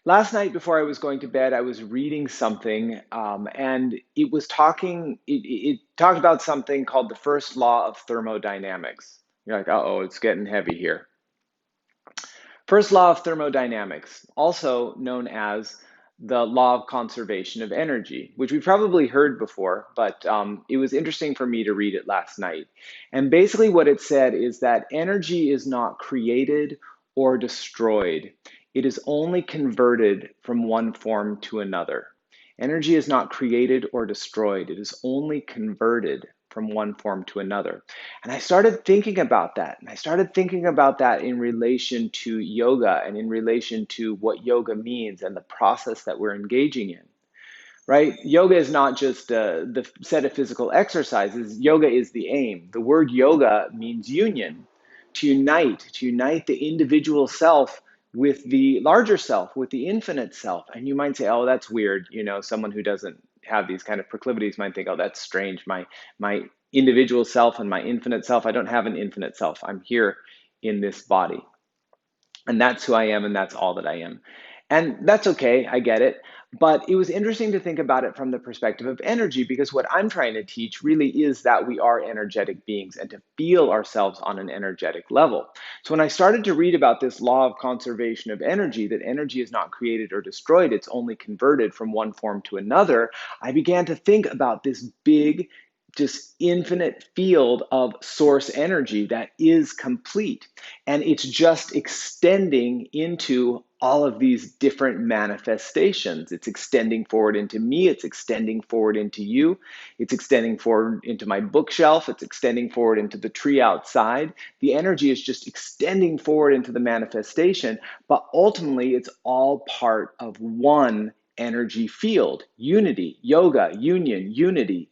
Last night before I was going to bed, I was reading something, and it talked about something called the first law of thermodynamics. You're like, uh-oh, it's getting heavy here. First law of thermodynamics, also known as the law of conservation of energy, which we've probably heard before, but it was interesting for me to read it last night. And basically, what it said is that energy is not created or destroyed, it is only converted from one form to another. Energy is not created or destroyed, it is only converted from one form to another. And I started thinking about that. And I started thinking about that in relation to yoga and in relation to what yoga means and the process that we're engaging in, right? Yoga is not just the set of physical exercises. Yoga is the aim. The word yoga means union, to unite the individual self with the larger self, with the infinite self. And you might say, oh, that's weird. You know, someone who doesn't have these kind of proclivities might think, oh, that's strange. My individual self and my infinite self, I don't have an infinite self. I'm here in this body. And that's who I am, and that's all that I am. And that's okay, I get it. But it was interesting to think about it from the perspective of energy, because what I'm trying to teach really is that we are energetic beings and to feel ourselves on an energetic level. So when I started to read about this law of conservation of energy, that energy is not created or destroyed, it's only converted from one form to another, I began to think about this big, just infinite field of source energy that is complete. And it's just extending into all of these different manifestations. It's extending forward into me, it's extending forward into you, it's extending forward into my bookshelf, it's extending forward into the tree outside. The energy is just extending forward into the manifestation, but ultimately it's all part of one energy field. Unity, yoga, union, unity.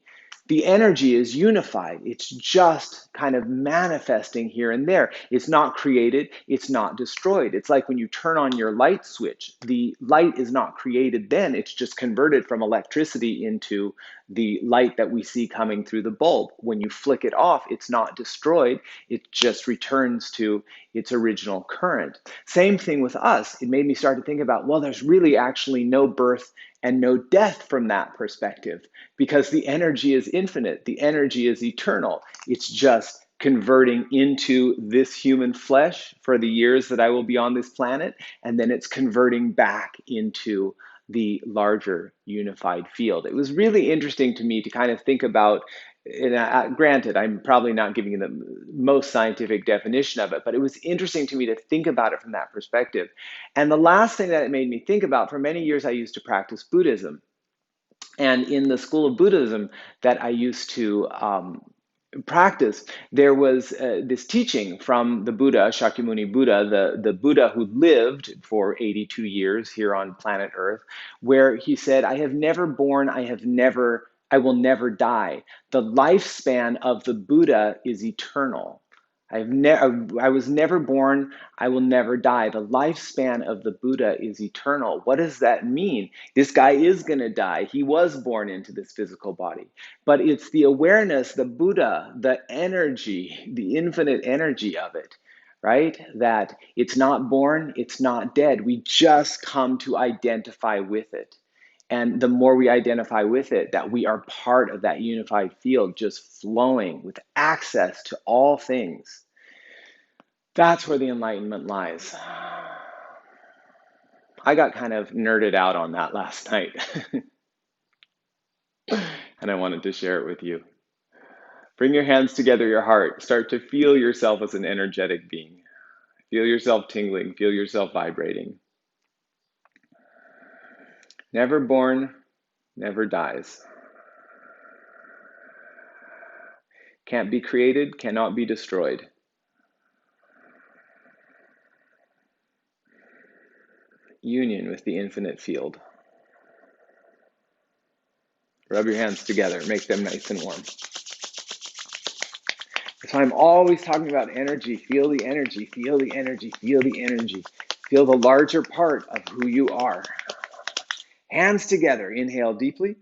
The energy is unified. It's just kind of manifesting here and there. It's not created, it's not destroyed. It's like when you turn on your light switch, the light is not created then, it's just converted from electricity into the light that we see coming through the bulb. When you flick it off, it's not destroyed, it just returns to its original current. Same thing with us. It made me start to think about, well, there's really actually no birth and no death from that perspective, because the energy is infinite, the energy is eternal. It's just converting into this human flesh for the years that I will be on this planet, and then it's converting back into the larger unified field. It was really interesting to me to kind of think about, and granted, I'm probably not giving you the most scientific definition of it, but it was interesting to me to think about it from that perspective. And the last thing that it made me think about, for many years I used to practice Buddhism. And in the school of Buddhism that I used to practice, there was this teaching from the Buddha, Shakyamuni Buddha, the Buddha who lived for 82 years here on planet Earth, where he said, I will never die. The lifespan of the Buddha is eternal. I was never born, I will never die. The lifespan of the Buddha is eternal. What does that mean? This guy is going to die. He was born into this physical body. But it's the awareness, the Buddha, the energy, the infinite energy of it, right? That it's not born, it's not dead. We just come to identify with it. And the more we identify with it, that we are part of that unified field, just flowing with access to all things. That's where the enlightenment lies. I got kind of nerded out on that last night, and I wanted to share it with you. Bring your hands together, your heart. Start to feel yourself as an energetic being. Feel yourself tingling, feel yourself vibrating. Never born, never dies. Can't be created, cannot be destroyed. Union with the infinite field. Rub your hands together, make them nice and warm. So I'm always talking about energy. Feel the energy, feel the energy, feel the energy. Feel the larger part of who you are. Hands together, inhale deeply.